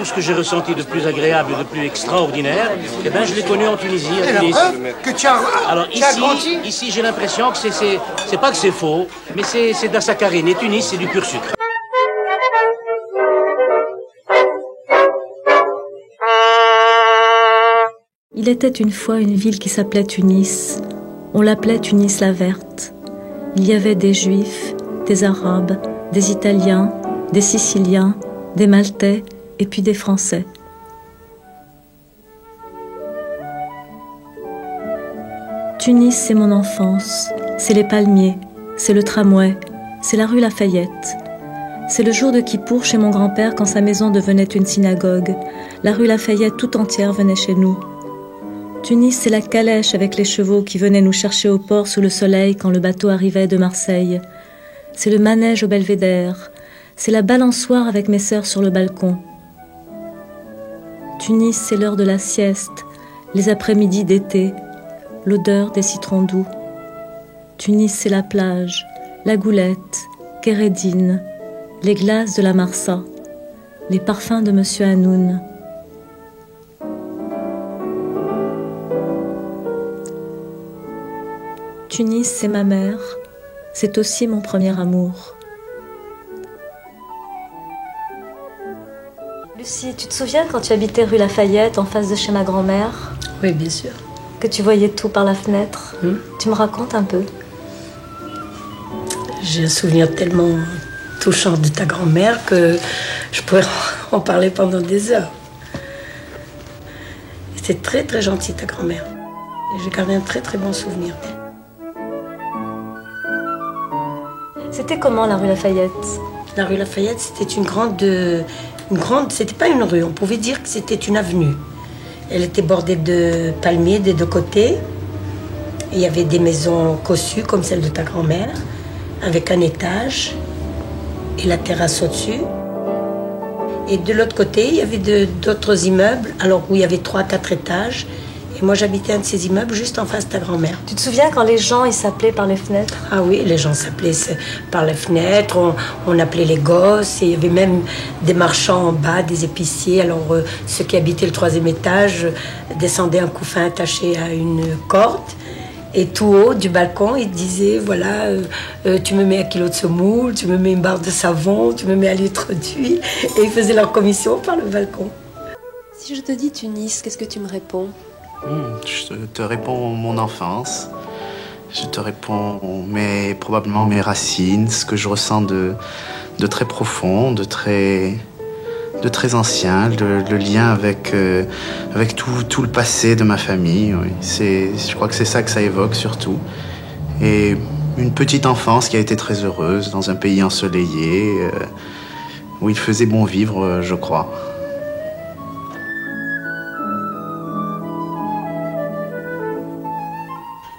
ce que j'ai ressenti de plus agréable et de plus extraordinaire, eh ben, je l'ai connu en Tunisie, à Et Tunis. la preuve que tu as, Alors tu as grandi. ici j'ai l'impression que c'est pas que c'est faux, mais c'est de la saccharine. Et Tunis, c'est du pur sucre. Il était une fois une ville qui s'appelait Tunis. On l'appelait Tunis la Verte. Il y avait des Juifs, des Arabes, des Italiens, des Siciliens, des Maltais et puis des Français. Tunis, c'est mon enfance, c'est les palmiers, c'est le tramway, c'est la rue Lafayette. C'est le jour de Kippour chez mon grand-père quand sa maison devenait une synagogue. La rue Lafayette tout entière venait chez nous. Tunis, c'est la calèche avec les chevaux qui venaient nous chercher au port sous le soleil quand le bateau arrivait de Marseille. C'est le manège au belvédère. C'est la balançoire avec mes sœurs sur le balcon. Tunis, c'est l'heure de la sieste, les après-midi d'été, l'odeur des citrons doux. Tunis, c'est la plage, la Goulette, Kérédine, les glaces de la Marsa, les parfums de Monsieur Hanoun. Tunis, c'est ma mère, c'est aussi mon premier amour. Lucie, tu te souviens quand tu habitais rue Lafayette, en face de chez ma grand-mère? Oui, bien sûr. Que tu voyais tout par la fenêtre. Tu me racontes un peu? J'ai un souvenir tellement touchant de ta grand-mère que je pourrais en parler pendant des heures. C'était très très gentil ta grand-mère. Et j'ai gardé un très très bon souvenir. C'était comment la rue Lafayette? La rue Lafayette, c'était une grande, c'était pas une rue, on pouvait dire que c'était une avenue. Elle était bordée de palmiers des deux côtés. Et il y avait des maisons cossues comme celle de ta grand-mère, avec un étage et la terrasse au-dessus. Et de l'autre côté, il y avait d'autres immeubles, alors où il y avait 3-4 étages. Et moi, j'habitais un de ces immeubles juste en face de ta grand-mère. Tu te souviens quand les gens, ils s'appelaient par les fenêtres? Ah oui, les gens s'appelaient par les fenêtres, on appelait les gosses, et il y avait même des marchands en bas, des épiciers. Alors, ceux qui habitaient le 3e étage descendaient un couffin attaché à une corde. Et tout haut du balcon, ils disaient, voilà, tu me mets 1 kilo de semoule, tu me mets une barre de savon, tu me mets 1 litre d'huile. Et ils faisaient leur commission par le balcon. Si je te dis Tunis, qu'est-ce que tu me réponds? Je te réponds mon enfance, je te réponds probablement mes racines, ce que je ressens de très profond, de très ancien, le lien avec tout le passé de ma famille. Oui. Je crois que c'est ça que ça évoque surtout. Et une petite enfance qui a été très heureuse dans un pays ensoleillé, où il faisait bon vivre, je crois.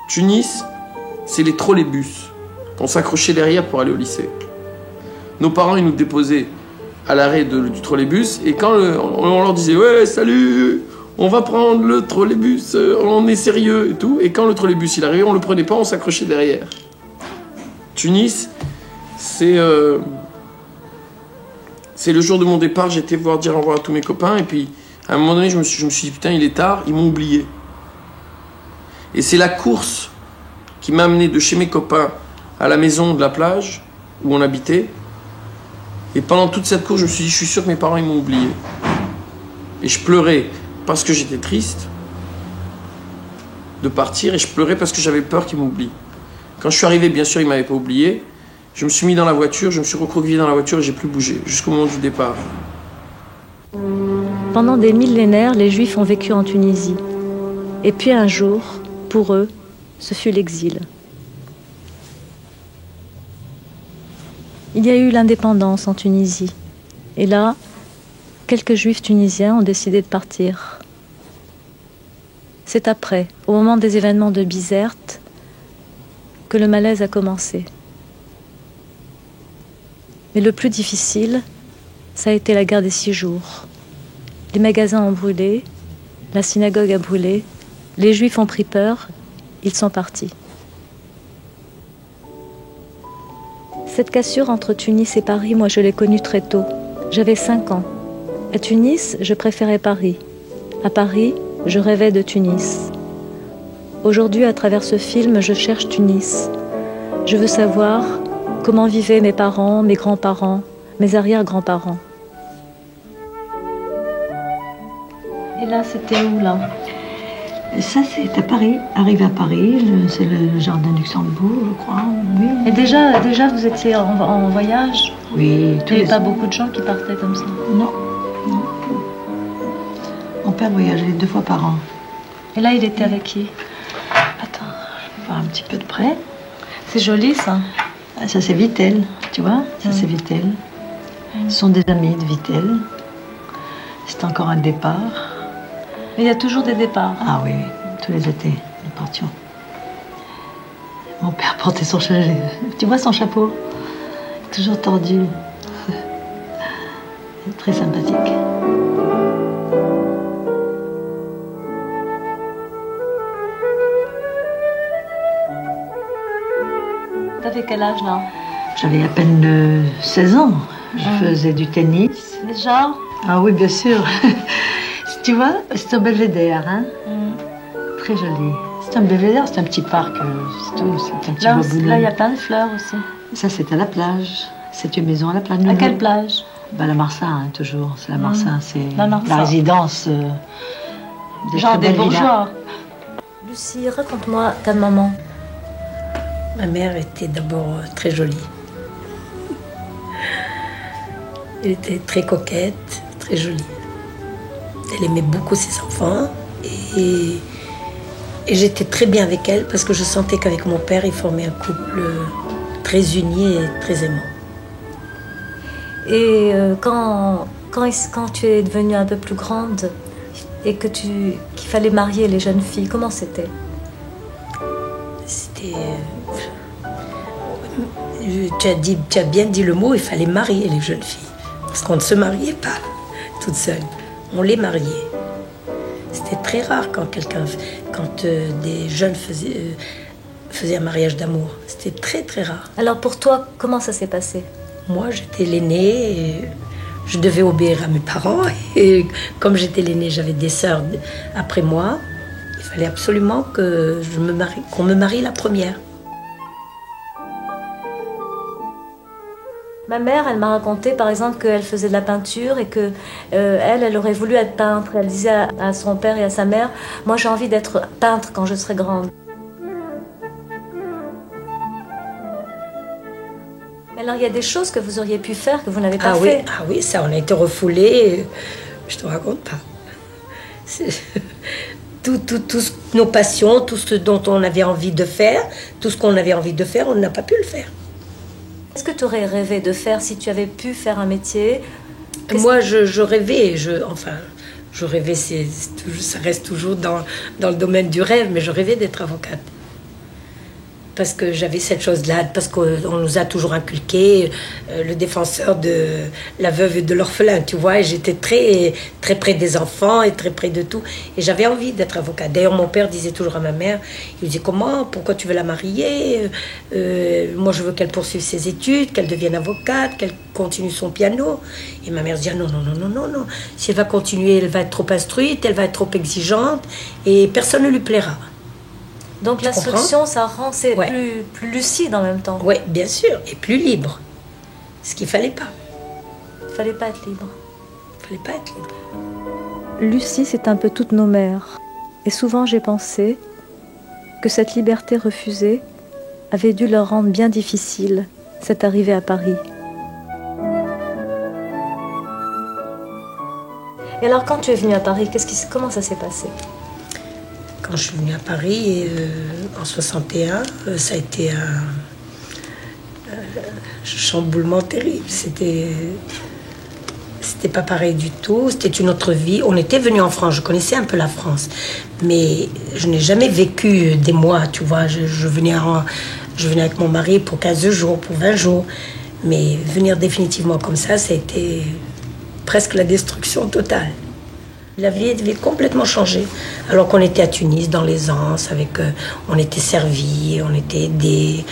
Tunis, c'est les trolleybus. On s'accrochait derrière pour aller au lycée. Nos parents, ils nous déposaient à l'arrêt du trolleybus et quand on leur disait « Ouais, salut, on va prendre le trolleybus, on est sérieux et tout ». Et quand le trolleybus il arrivait, on le prenait pas, on s'accrochait derrière. Tunis, c'est le jour de mon départ, j'étais voir dire au revoir à tous mes copains et puis à un moment donné, je me suis dit « Putain, il est tard, ils m'ont oublié ». Et c'est la course qui m'a amené de chez mes copains à la maison de la plage où on habitait. Et pendant toute cette course, je me suis dit, je suis sûr que mes parents ils m'ont oublié. Et je pleurais parce que j'étais triste de partir et je pleurais parce que j'avais peur qu'ils m'oublient. Quand je suis arrivé, bien sûr, ils ne m'avaient pas oublié. Je me suis mis dans la voiture, je me suis recroquevillé dans la voiture et j'ai plus bougé jusqu'au moment du départ. Pendant des millénaires, les Juifs ont vécu en Tunisie. Et puis un jour, pour eux, ce fut l'exil. Il y a eu l'indépendance en Tunisie. Et là, quelques Juifs tunisiens ont décidé de partir. C'est après, au moment des événements de Bizerte, que le malaise a commencé. Mais le plus difficile, ça a été la guerre des 6 jours. Les magasins ont brûlé, la synagogue a brûlé, les Juifs ont pris peur, ils sont partis. Cette cassure entre Tunis et Paris, moi je l'ai connue très tôt. J'avais 5 ans. À Tunis, je préférais Paris. À Paris, je rêvais de Tunis. Aujourd'hui, à travers ce film, je cherche Tunis. Je veux savoir comment vivaient mes parents, mes grands-parents, mes arrière-grands-parents. Et là, c'était où, là? Ça, c'est à Paris. Arrivé à Paris, c'est le jardin Luxembourg, je crois. Oui. Et déjà vous étiez en voyage? Oui. Il n'y avait pas beaucoup de gens qui partaient comme ça? Non. Non. Mon père voyageait 2 fois par an. Et là, il était avec qui? Attends, je vais voir un petit peu de près. C'est joli, ça. Ça, c'est Vittel, tu vois? Ça, c'est Vittel. Ce sont des amis de Vittel. C'est encore un départ. Mais il y a toujours des départs. Ah oui, tous les étés, nous partions. Mon père portait son chapeau. Tu vois son chapeau? Toujours tordu. Très sympathique. T'avais quel âge, là? J'avais à peine 16 ans. Je faisais du tennis. Déjà? Ah oui, bien sûr. Tu vois, c'est un belvédère, hein? Très joli. C'est un belvédère, c'est un petit parc, c'est tout. C'est un petit boboulon. Là, il y a plein de fleurs aussi. Ça, c'est à la plage. C'est une maison à la plage. À quelle plage? La Marsan, hein, toujours. C'est la Marsan, c'est la résidence des genre des bourgeois. Lucie, raconte-moi ta maman. Ma mère était d'abord très jolie. Elle était très coquette, très jolie. Elle aimait beaucoup ses enfants et j'étais très bien avec elle parce que je sentais qu'avec mon père, ils formaient un couple très uni et très aimant. Et quand tu es devenue un peu plus grande et qu'il fallait marier les jeunes filles, comment c'était? C'était... Tu as bien dit le mot, il fallait marier les jeunes filles. Parce qu'on ne se mariait pas toute seule. On les mariait. C'était très rare quand des jeunes faisaient un mariage d'amour. C'était très très rare. Alors pour toi, comment ça s'est passé? Moi, j'étais l'aînée et je devais obéir à mes parents. Et comme j'étais l'aînée, j'avais des sœurs après moi. Il fallait absolument qu'on me marie la première. Ma mère, elle m'a raconté par exemple qu'elle faisait de la peinture et que elle aurait voulu être peintre. Elle disait à son père et à sa mère, moi j'ai envie d'être peintre quand je serai grande. Mais alors il y a des choses que vous auriez pu faire que vous n'avez pas fait. Ah oui, ça on a été refoulés. Je te raconte pas. Toutes nos passions, tout ce dont on avait envie de faire, tout ce qu'on avait envie de faire, on n'a pas pu le faire. Qu'est-ce que tu aurais rêvé de faire si tu avais pu faire un métier? Moi, je rêvais, je rêvais, ça reste toujours dans le domaine du rêve, mais je rêvais d'être avocate. Parce que j'avais cette chose-là, parce qu'on nous a toujours inculqué le défenseur de la veuve et de l'orphelin, tu vois, et j'étais très, très près des enfants et très près de tout, et j'avais envie d'être avocate. D'ailleurs, mon père disait toujours à ma mère, il disait, pourquoi tu veux la marier? Moi, je veux qu'elle poursuive ses études, qu'elle devienne avocate, qu'elle continue son piano. Et ma mère disait, non. Si elle va continuer, elle va être trop instruite, elle va être trop exigeante, et personne ne lui plaira. Donc l'instruction, ça rend plus lucide en même temps. Oui, bien sûr, et plus libre. Ce qu'il ne fallait pas. Il ne fallait pas être libre. Lucie, c'est un peu toutes nos mères. Et souvent j'ai pensé que cette liberté refusée avait dû leur rendre bien difficile cette arrivée à Paris. Et alors quand tu es venue à Paris, comment ça s'est passé? Quand je suis venue à Paris, en 61, ça a été un chamboulement terrible. C'était pas pareil du tout, c'était une autre vie. On était venus en France, je connaissais un peu la France, mais je n'ai jamais vécu des mois, tu vois. Je venais avec mon mari pour 15 jours, pour 20 jours, mais venir définitivement comme ça a été presque la destruction totale. La vie devait complètement changer. Alors qu'on était à Tunis, dans l'aisance, on était servis, on était aidés,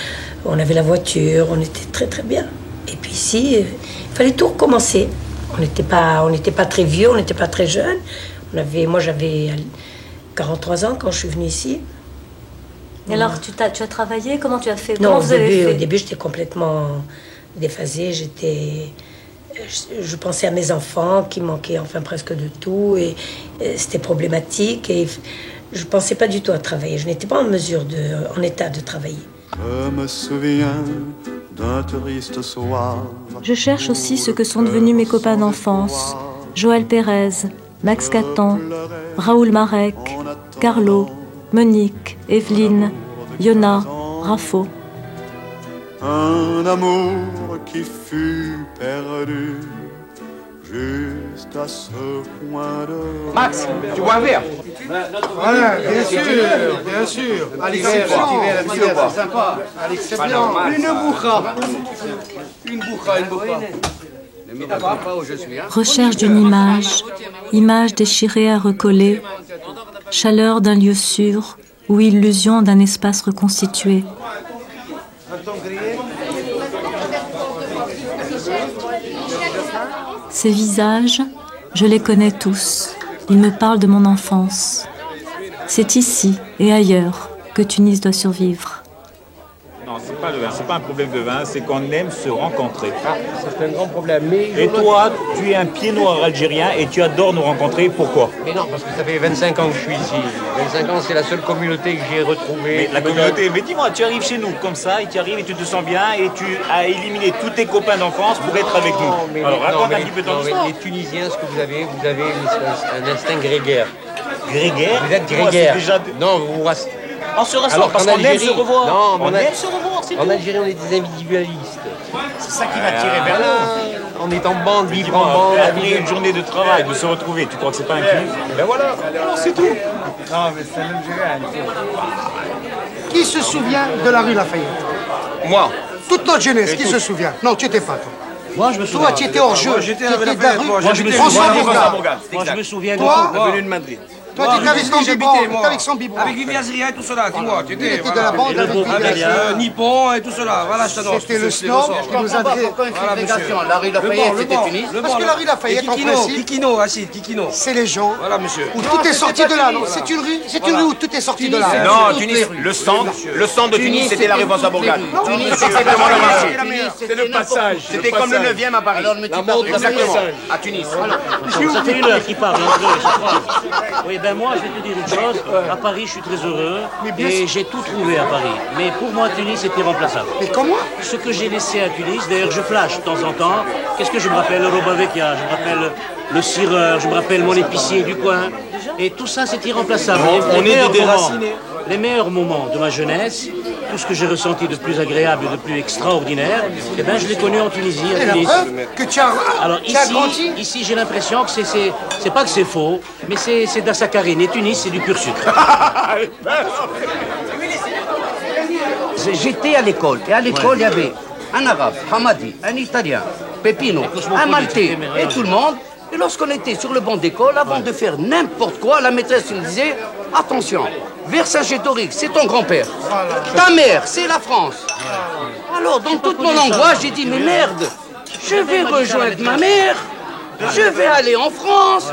on avait la voiture, on était très très bien. Et puis ici, il fallait tout recommencer. On n'était pas très vieux, on n'était pas très jeunes. Moi, j'avais 43 ans quand je suis venue ici. Et alors, tu as travaillé? Comment tu as fait? Non, Comment vous avez fait? au début, j'étais complètement déphasée. Je pensais à mes enfants qui manquaient enfin presque de tout. Et c'était problématique. Et je ne pensais pas du tout à travailler. Je n'étais pas en état de travailler. Je me souviens d'un triste soir. Je cherche aussi ce que sont devenus mes copains d'enfance. Joël Pérez, Max Catan, Raoul Marek, Carlo, Monique, Evelyne, Yona, Raffo. Un amour qui fut perdu juste à ce coin de... Max, tu bois un verre? Voilà, bien sûr. À l'exception, c'est sympa. À l'exception, une boucha. Recherche d'une image déchirée à recoller, chaleur d'un lieu sûr ou illusion d'un espace reconstitué. Ces visages, je les connais tous. Ils me parlent de mon enfance. C'est ici et ailleurs que Tunis doit survivre. Non, c'est pas le vin, c'est pas un problème de vin, c'est qu'on aime se rencontrer. Ah, c'est un grand problème. Mais et toi, tu es un pied noir algérien et tu adores nous rencontrer. Pourquoi? Mais non, parce que ça fait 25 ans que je suis ici. 25 ans, c'est la seule communauté que j'ai retrouvée. Mais la communauté, mais dis-moi, tu arrives chez nous comme ça, et tu arrives et tu te sens bien et tu as éliminé tous tes copains d'enfance pour être avec nous. Alors raconte un petit peu ton histoire. Les Tunisiens, ce que vous avez un instinct grégaire. Grégaire? Vous êtes grégaire. Déjà... Non, vous on se rassemble parce qu'on aime se revoir. Non, on aime se revoir, c'est tout. En Algérie, on est des individualistes. C'est ça qui m'a tiré vers nous. On est en bande, vivre en bande. Après une journée de travail, de se retrouver, tu crois que c'est pas un kiff? Ben voilà, c'est tout. Non, mais c'est l'Algérien. Qui se souvient de la rue Lafayette? Moi. Toute notre jeunesse, qui se souvient? Non, tu n'étais pas, toi. Moi, je me souviens. Toi, tu étais hors jeu. J'étais à la Lafayette. Moi, je me souviens. Je me souviens de toi, tout. Venu de Madrid. Toi, tu étais avec son biberon. Avec son biberon. Avec Vivian Zria et tout cela, dis-moi. Tu étais de la bande avec Nippon et tout cela. Voilà, je t'annonce. C'était le snob qui nous a dit. Pourquoi une ségrégation? La rue Lafayette, c'était Tunis. Parce que la rue Lafayette, en principe, Kikino, Rachid, Kikino. c'est les gens où tout est sorti de là. C'est une rue où tout est sorti de là. Non, Tunis, le centre de Tunis, c'était la rue François Bourgade. Tunis, c'est le passage. C'était comme le 9e à Paris. Exactement, à Tunis. Ça fait une heure qu'il parle entre eux, je crois. Oui, ben moi, je vais te dire une chose. À Paris, je suis très heureux et j'ai tout trouvé à Paris. Mais pour moi, Tunis est irremplaçable. Mais comment? Ce que j'ai laissé à Tunis, d'ailleurs, je flash de temps en temps. Qu'est-ce que je me rappelle? Le Robavecchia, je me rappelle le cireur, je me rappelle mon épicier du coin. Et tout ça, c'est irremplaçable. On est des déracinés. Les meilleurs moments de ma jeunesse, tout ce que j'ai ressenti de plus agréable et de plus extraordinaire, eh ben, je l'ai connu en Tunisie, à Tunis. Que tu as Alors ici j'ai l'impression que c'est pas que c'est faux, mais c'est de la saccharine. Et Tunis, c'est du pur sucre. J'étais à l'école, et à l'école, il y avait un arabe, Hamadi, un italien, Pepino, un maltais, et tout le monde. Et lorsqu'on était sur le banc d'école, avant de faire n'importe quoi, la maîtresse nous disait « Attention, Vercingétorix, c'est ton grand-père. Ta mère, c'est la France. » Alors, dans toute mon angoisse, j'ai dit « Mais merde, je vais rejoindre ma mère. Je vais aller en France,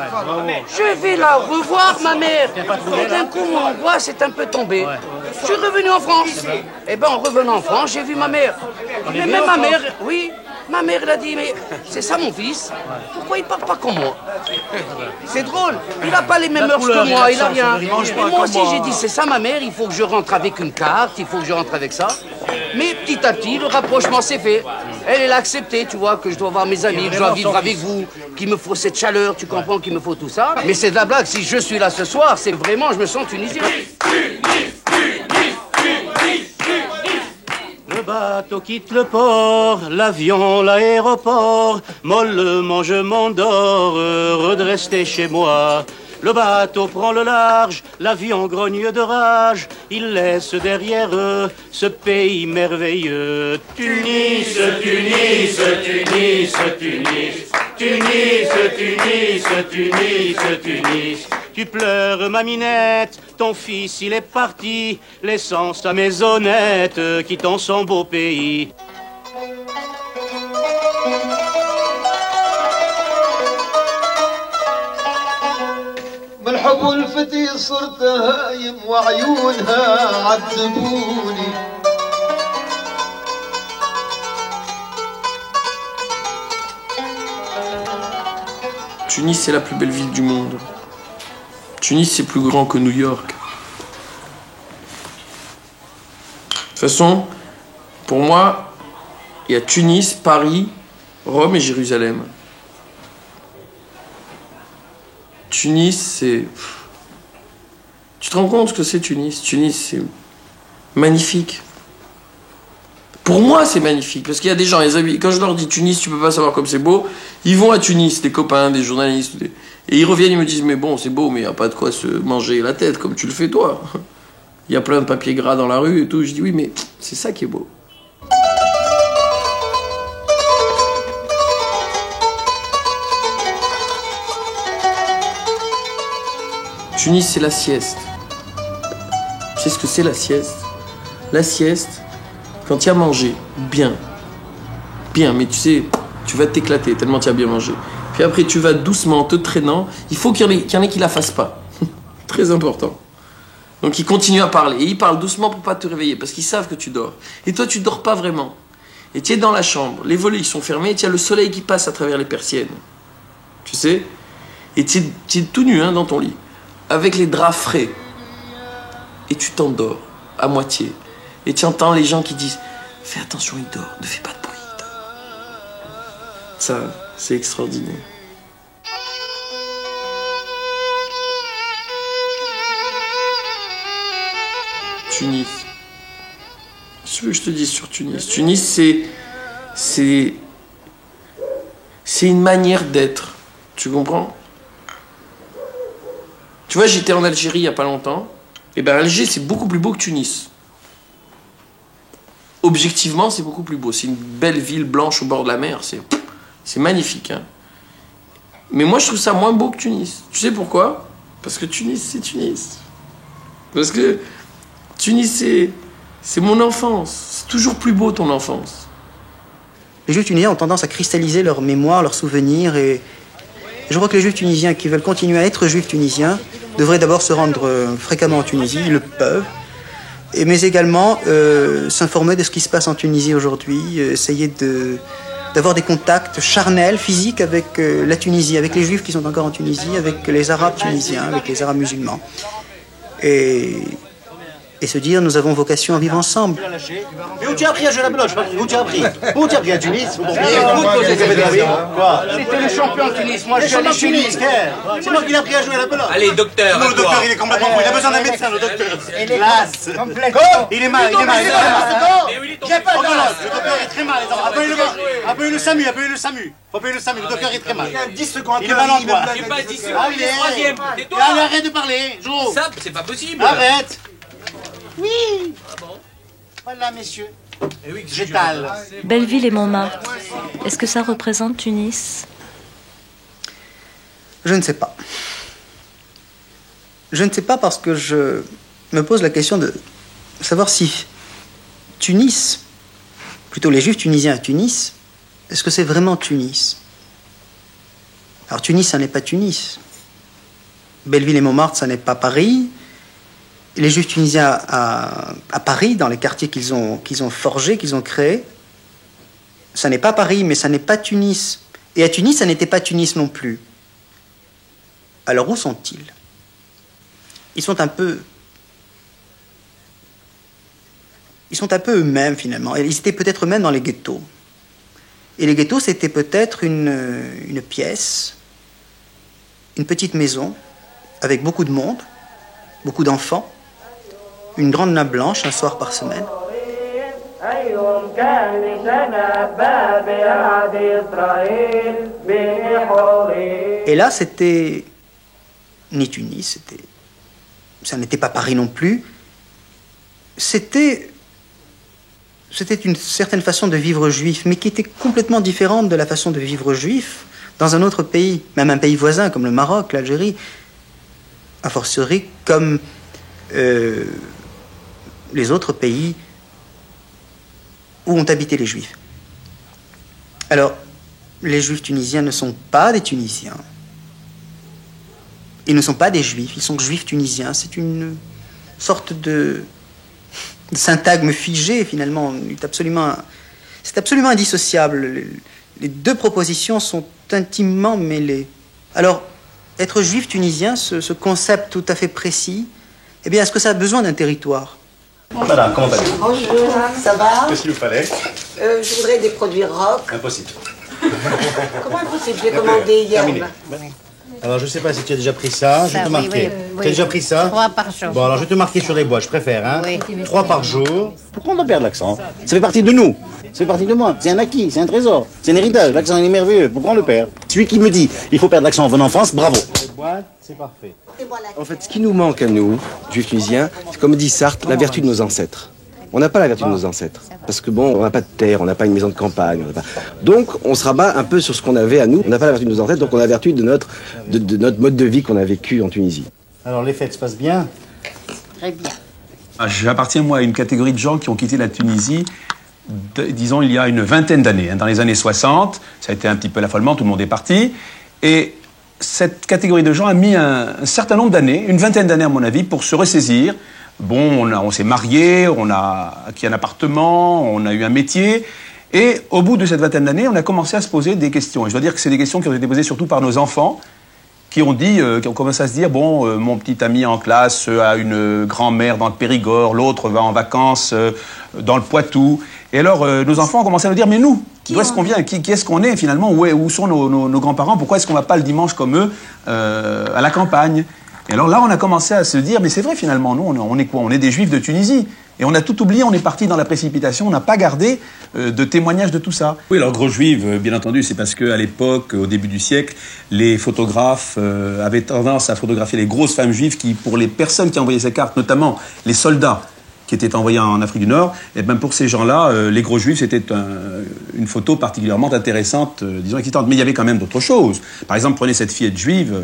je vais la revoir, ma mère. » Et d'un coup, mon angoisse est un peu tombée. Je suis revenu en France. Et bien, en revenant en France, j'ai vu ma mère. Mais même ma mère, oui, ma mère, elle a dit, mais c'est ça mon fils, pourquoi il parle pas comme moi? C'est drôle, il n'a pas les mêmes mœurs que moi, il n'a rien. Et moi aussi, j'ai dit, c'est ça ma mère, il faut que je rentre avec une carte, il faut que je rentre avec ça. Mais petit à petit, le rapprochement s'est fait. Elle a accepté, tu vois, que je dois voir mes amis, que je dois vivre avec vous, qu'il me faut cette chaleur, tu comprends, qu'il me faut tout ça. Mais c'est de la blague, si je suis là ce soir, c'est vraiment, je me sens tunisien. Le bateau quitte le port, l'avion, l'aéroport, mollement je m'endors, heureux de rester chez moi. Le bateau prend le large, l'avion grogne de rage, il laisse derrière eux ce pays merveilleux. Tunis, Tunis, Tunis, Tunis, Tunis, Tunis, Tunis, Tunis. Tu pleures, ma minette, ton fils il est parti, laissant sa maisonnette, quittant son beau pays. صاحبتي صرت هايم وعيونها عذبوني. Tunis, c'est la plus belle ville du monde. Tunis, c'est plus grand que New York. De toute façon, pour moi, il y a Tunis, Paris, Rome et Jérusalem. Tunis, c'est... Tu te rends compte ce que c'est Tunis? Tunis, c'est magnifique. Pour moi, c'est magnifique, parce qu'il y a des gens, quand je leur dis Tunis, tu peux pas savoir comme c'est beau, ils vont à Tunis, des copains, des journalistes, et ils reviennent, ils me disent, mais bon, c'est beau, mais il n'y a pas de quoi se manger la tête, comme tu le fais toi. Il y a plein de papiers gras dans la rue et tout. Je dis, oui, mais c'est ça qui est beau. Tunis, c'est la sieste. Tu sais ce que c'est la sieste? La sieste, quand tu as mangé bien, mais tu sais, tu vas t'éclater tellement tu as bien mangé. Puis après, tu vas doucement, te traînant. Il faut qu'il y en ait qui la fassent pas. Très important. Donc ils continuent à parler. Et ils parlent doucement pour pas te réveiller, parce qu'ils savent que tu dors. Et toi, tu dors pas vraiment. Et tu es dans la chambre, les volets ils sont fermés, et tu as le soleil qui passe à travers les persiennes. Tu sais? Et tu es tout nu dans ton lit, avec les draps frais. Et tu t'endors, à moitié. Et tu entends les gens qui disent « Fais attention, il dort, ne fais pas de bruit. » Ça, c'est extraordinaire. Tunis. Qu'est-ce que tu veux que je te dise sur Tunis? Tunis, c'est une manière d'être. Tu comprends? Tu vois, j'étais en Algérie il n'y a pas longtemps. Et bien, Alger, c'est beaucoup plus beau que Tunis. Objectivement, c'est beaucoup plus beau. C'est une belle ville blanche au bord de la mer. C'est magnifique. Mais moi, je trouve ça moins beau que Tunis. Tu sais pourquoi? Parce que Tunis, c'est Tunis. Parce que Tunis, c'est mon enfance. C'est toujours plus beau, ton enfance. Les Juifs tunisiens ont tendance à cristalliser leur mémoire, leurs souvenirs. Et je crois que les Juifs tunisiens qui veulent continuer à être Juifs tunisiens devraient d'abord se rendre fréquemment en Tunisie. Ils le peuvent. Mais également s'informer de ce qui se passe en Tunisie aujourd'hui, essayer d'avoir des contacts charnels, physiques avec la Tunisie, avec les Juifs qui sont encore en Tunisie, avec les Arabes tunisiens, avec les Arabes musulmans. Et se dire, nous avons vocation à vivre ensemble. Mais où tu as appris à jouer la beloche? Où tu as appris? Où tu as appris à Tunis? Quoi? C'était le champion de Tunis, moi je suis allé chez lui. C'est moi qui l'ai appris à jouer à la beloche. Allez, docteur. Non, le docteur, il est complètement fou. Il a besoin d'un médecin, le docteur. Classe. Il est mal, il est mal. J'ai pas de glace. Le docteur est très mal, les enfants. Appelez le SAMU, appelez le SAMU. Faut appeler le SAMU, le docteur est très mal. Il a 10 secondes. Il est mal en toi. J'ai pas 10 secondes, il est troisième. Tais-toi. Allez, arrête de parler, Jo. Ça, c'est pas possible. Arrête. Oui. Ah bon? Voilà, messieurs. Oui, J'étale. Belleville et Montmartre, est-ce que ça représente Tunis? Je ne sais pas. Je ne sais pas parce que je me pose la question de savoir si Tunis, plutôt les Juifs tunisiens à Tunis, est-ce que c'est vraiment Tunis? Alors Tunis, ça n'est pas Tunis. Belleville et Montmartre, ça n'est pas Paris. Les Juifs tunisiens à Paris, dans les quartiers qu'ils ont forgés, qu'ils ont créés, ça n'est pas Paris, mais ça n'est pas Tunis. Et à Tunis, ça n'était pas Tunis non plus. Alors où sont-ils? Ils sont un peu eux-mêmes finalement. Ils étaient peut-être eux-mêmes dans les ghettos. Et les ghettos, c'était peut-être une pièce, une petite maison, avec beaucoup de monde, beaucoup d'enfants, une grande nappe blanche un soir par semaine. Et là, c'était ni Tunis, ça n'était pas Paris non plus. C'était une certaine façon de vivre juif, mais qui était complètement différente de la façon de vivre juif dans un autre pays, même un pays voisin comme le Maroc, l'Algérie, a fortiori comme les autres pays où ont habité les Juifs. Alors, les Juifs tunisiens ne sont pas des Tunisiens. ils ne sont pas des juifs, ils sont juifs tunisiens. C'est une sorte de syntagme figé, finalement. C'est absolument indissociable. Les deux propositions sont intimement mêlées. Alors, être juif tunisien, ce concept tout à fait précis, eh bien, est-ce que ça a besoin d'un territoire? Madame, comment allez-vous? Bonjour, ça va? Qu'est-ce qu'il vous fallait? Je voudrais des produits rock. Impossible. Comment impossible? J'ai commandé hier. Terminé. Alors, je sais pas si tu as déjà pris ça, je vais te marquer. Tu as déjà pris ça? 3 par jour. Bon, alors je vais te marquer sur les boîtes, je préfère, hein? Oui. 3 par jour. Pourquoi on doit perdre l'accent? Ça fait partie de nous. Ça fait partie de moi. C'est un acquis, c'est un trésor. C'est un héritage. L'accent, il est merveilleux. Pourquoi on le perd? Celui qui me dit, il faut perdre l'accent en venant en France, bravo. Les boîtes, c'est parfait. En fait, ce qui nous manque à nous, juifs tunisiens, c'est comme dit Sartre, la vertu de nos ancêtres. On n'a pas la vertu de nos ancêtres. Parce que bon, on n'a pas de terre, on n'a pas une maison de campagne. Donc, on se rabat un peu sur ce qu'on avait à nous. On n'a pas la vertu de nos ancêtres, donc on a la vertu de notre mode de vie qu'on a vécu en Tunisie. Alors, les fêtes se passent bien? Très bien. J'appartiens, moi, à une catégorie de gens qui ont quitté la Tunisie, disons, il y a une vingtaine d'années. Dans les années 60, ça a été un petit peu l'affolement, tout le monde est parti. Et cette catégorie de gens a mis un certain nombre d'années, une vingtaine d'années à mon avis, pour se ressaisir. Bon, on s'est marié, on a acquis un appartement, on a eu un métier. Et au bout de cette vingtaine d'années, on a commencé à se poser des questions. Et je dois dire que c'est des questions qui ont été posées surtout par nos enfants, qui ont commencé à se dire, bon, mon petit ami en classe a une grand-mère dans le Périgord, l'autre va en vacances dans le Poitou. Et alors, nos enfants ont commencé à nous dire, mais nous, d'où est-ce qu'on vient? Qui est-ce qu'on est finalement? Où sont nos grands-parents? Pourquoi est-ce qu'on ne va pas le dimanche comme eux à la campagne? Et alors là, on a commencé à se dire, mais c'est vrai finalement, nous, on est quoi? On est des Juifs de Tunisie. Et on a tout oublié, on est parti dans la précipitation, on n'a pas gardé de témoignages de tout ça. Oui, alors gros juive, bien entendu, c'est parce qu'à l'époque, au début du siècle, les photographes avaient tendance à photographier les grosses femmes juives qui, pour les personnes qui envoyaient ces cartes, notamment les soldats qui étaient envoyés en Afrique du Nord, et bien pour ces gens-là, les gros juifs, c'était une photo particulièrement intéressante, disons excitante. Mais il y avait quand même d'autres choses. Par exemple, prenez cette fillette juive,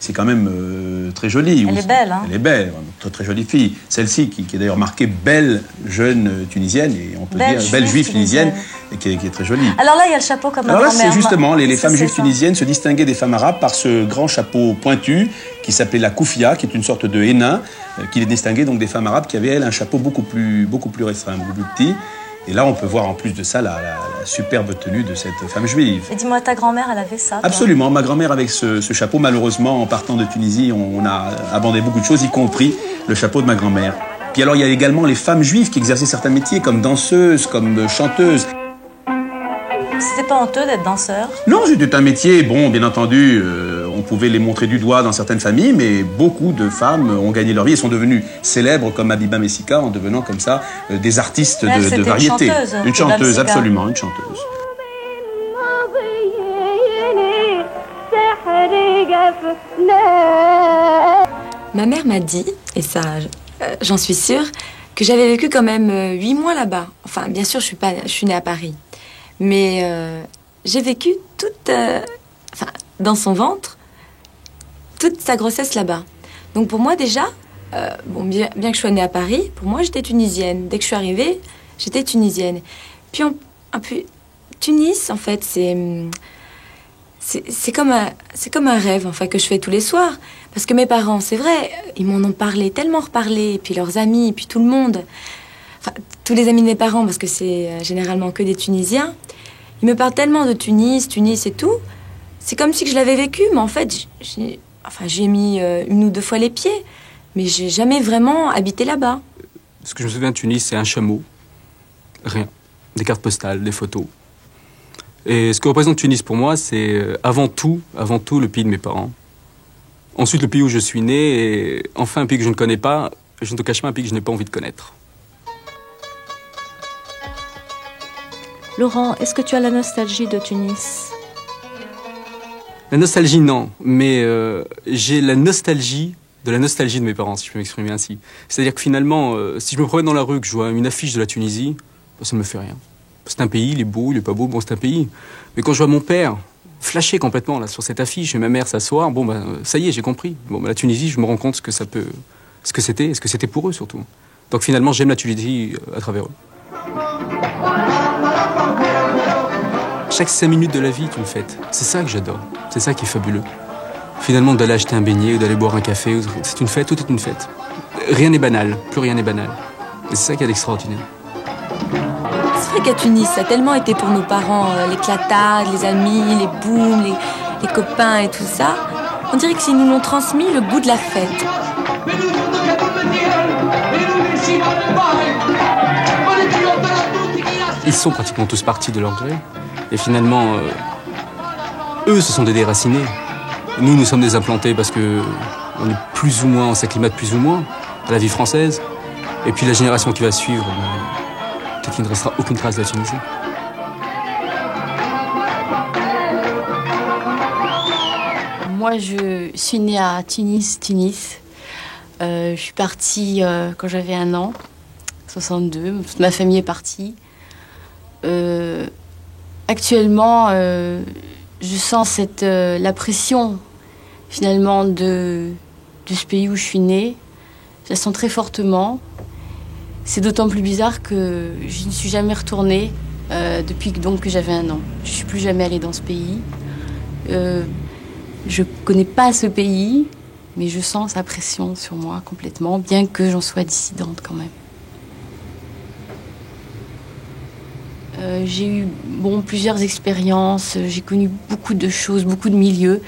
c'est quand même très jolie. Elle est belle, hein? Elle est belle, très, très jolie fille. Celle-ci, qui est d'ailleurs marquée belle jeune tunisienne, et on peut dire belle juive tunisienne, et qui est très jolie. Alors là, il y a le chapeau comme ma Alors là, grand-mère. c'est justement, les femmes juives tunisiennes se distinguaient des femmes arabes par ce grand chapeau pointu, qui s'appelait la koufia, qui est une sorte de hennin, qui les distinguait donc des femmes arabes qui avaient, elles, un chapeau beaucoup plus restreint, beaucoup plus petit. Et là, on peut voir en plus de ça la superbe tenue de cette femme juive. Et dis-moi, ta grand-mère, elle avait ça? Absolument. Ma grand-mère avec ce chapeau, malheureusement, en partant de Tunisie, on a abandonné beaucoup de choses, y compris le chapeau de ma grand-mère. Puis alors, il y a également les femmes juives qui exerçaient certains métiers, comme danseuses, comme chanteuses. C'était pas honteux d'être danseur? Non, c'était un métier, bon, bien entendu, on pouvait les montrer du doigt dans certaines familles, mais beaucoup de femmes ont gagné leur vie et sont devenues célèbres comme Habiba Messika en devenant comme ça des artistes de variété. Une chanteuse, absolument, une chanteuse. Ma mère m'a dit, et ça, j'en suis sûre, que j'avais vécu quand même 8 mois là-bas. Enfin, bien sûr, je suis née à Paris. Mais j'ai vécu dans son ventre, toute sa grossesse là-bas. Donc pour moi déjà, bien que je sois née à Paris, pour moi j'étais tunisienne. Dès que je suis arrivée, j'étais tunisienne. Puis Tunis, en fait, c'est comme un rêve en fait, que je fais tous les soirs. Parce que mes parents, c'est vrai, ils m'en ont parlé, tellement reparlé, et puis leurs amis, et puis tout le monde. Enfin, tous les amis de mes parents, parce que c'est généralement que des Tunisiens, ils me parlent tellement de Tunis et tout. C'est comme si je l'avais vécu, mais en fait, j'y ai mis 1 ou 2 fois les pieds, mais j'ai jamais vraiment habité là-bas. Ce que je me souviens de Tunis, c'est un chameau, rien, des cartes postales, des photos. Et ce que représente Tunis pour moi, c'est avant tout le pays de mes parents. Ensuite, le pays où je suis né, et enfin un pays que je ne connais pas, je ne te cache pas, un pays que je n'ai pas envie de connaître. Laurent, est-ce que tu as la nostalgie de Tunis? La nostalgie, non. Mais j'ai la nostalgie de mes parents, si je peux m'exprimer ainsi. C'est-à-dire que finalement, si je me promène dans la rue, que je vois une affiche de la Tunisie, ça ne me fait rien. C'est un pays, il est beau, il est pas beau, bon, c'est un pays. Mais quand je vois mon père flasher complètement là, sur cette affiche et ma mère s'asseoir, bon, ça y est, j'ai compris. Bon, la Tunisie, je me rends compte ce que c'était pour eux surtout. Donc finalement, j'aime la Tunisie à travers eux. Chaque 5 minutes de la vie est une fête. C'est ça que j'adore. C'est ça qui est fabuleux. finalement d'aller acheter un beignet ou d'aller boire un café. C'est une fête, tout est une fête. Rien n'est banal, plus rien n'est banal. Et c'est ça qui est extraordinaire. C'est vrai qu'à Tunis, ça a tellement été pour nos parents, l'éclatade, les amis, les booms, les copains et tout ça. On dirait que s'ils nous l'ont transmis, le goût de la fête. Ils sont pratiquement tous partis de leur gré. Et finalement, eux, ce sont des déracinés. Nous, nous sommes des implantés parce que on est plus ou moins, on s'acclimate plus ou moins à la vie française. Et puis la génération qui va suivre, peut-être qu'il ne restera aucune trace de la Tunisie. Moi, je suis née à Tunis. Je suis partie quand j'avais 1 an, 62. Toute ma famille est partie. Actuellement, je sens la pression, finalement, de ce pays où je suis née. Je la sens très fortement. C'est d'autant plus bizarre que je ne suis jamais retournée depuis donc, que j'avais 1 an. Je ne suis plus jamais allée dans ce pays. Je ne connais pas ce pays, mais je sens sa pression sur moi complètement, bien que j'en sois dissidente quand même. J'ai eu plusieurs expériences, j'ai connu beaucoup de choses, beaucoup de milieux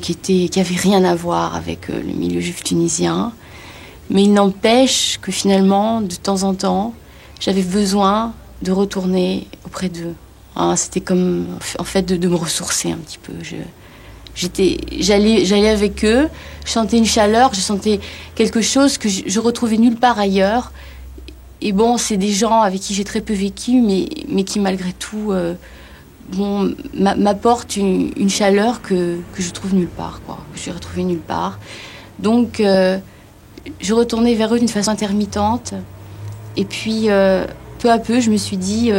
qui n'avaient rien à voir avec le milieu juif tunisien. Mais il n'empêche que finalement, de temps en temps, j'avais besoin de retourner auprès d'eux. C'était comme, en fait, de me ressourcer un petit peu. J'allais avec eux, je sentais une chaleur, je sentais quelque chose que je retrouvais nulle part ailleurs. Et c'est des gens avec qui j'ai très peu vécu, mais qui malgré tout m'apportent une chaleur que je trouve nulle part, que j'ai retrouvée nulle part. Donc, je retournais vers eux d'une façon intermittente. Et puis, peu à peu, je me suis dit,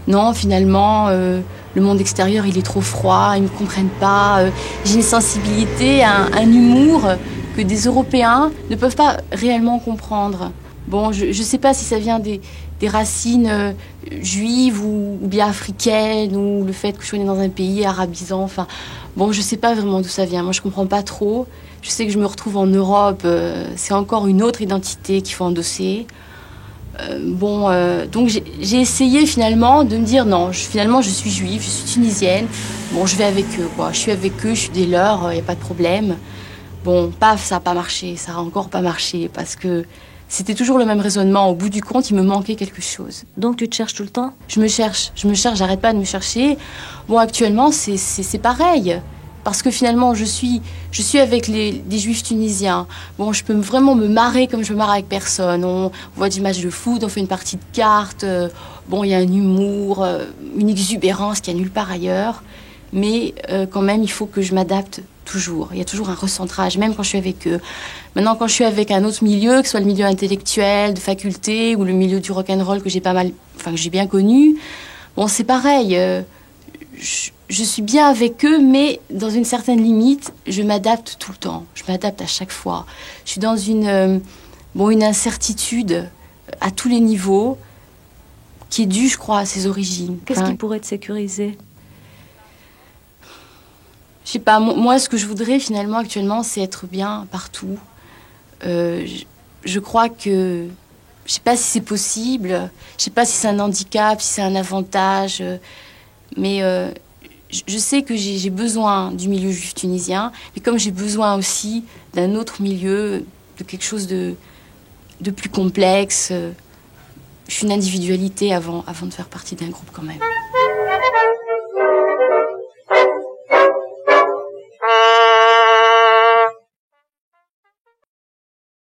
non, finalement, le monde extérieur, il est trop froid, ils ne me comprennent pas. J'ai une sensibilité, un humour que des Européens ne peuvent pas réellement comprendre. Je ne sais pas si ça vient des racines juives ou bien africaines, ou le fait que je sois née dans un pays arabisant. Je ne sais pas vraiment d'où ça vient. Moi, je ne comprends pas trop. Je sais que je me retrouve en Europe. C'est encore une autre identité qu'il faut endosser. Donc j'ai essayé finalement de me dire non, finalement je suis juive, je suis tunisienne. Je vais avec eux, Je suis avec eux, je suis des leurs, il n'y a pas de problème. Paf, ça n'a pas marché, ça n'a encore pas marché parce que c'était toujours le même raisonnement. Au bout du compte, il me manquait quelque chose. Donc tu te cherches tout le temps ? Je me cherche, j'arrête pas de me chercher. Actuellement, c'est pareil. Parce que finalement, je suis avec des juifs tunisiens. Je peux vraiment me marrer comme je me marre avec personne. On voit des matchs de foot, on fait une partie de cartes. Il y a un humour, une exubérance qu'il n'y a nulle part ailleurs. Mais quand même, il faut que je m'adapte toujours. Il y a toujours un recentrage, même quand je suis avec eux. Maintenant, quand je suis avec un autre milieu, que ce soit le milieu intellectuel, de faculté, ou le milieu du rock'n'roll que j'ai bien connu, c'est pareil. Je suis bien avec eux, mais dans une certaine limite, je m'adapte tout le temps. Je m'adapte à chaque fois. Je suis dans une incertitude à tous les niveaux qui est due, je crois, à ses origines. Qu'est-ce qui pourrait te sécuriser ? Je sais pas, moi, ce que je voudrais finalement actuellement, c'est être bien partout. Je crois que... Je sais pas si c'est possible, je sais pas si c'est un handicap, si c'est un avantage, mais je sais que j'ai besoin du milieu juif tunisien, mais comme j'ai besoin aussi d'un autre milieu, de quelque chose de plus complexe, je suis une individualité avant de faire partie d'un groupe quand même.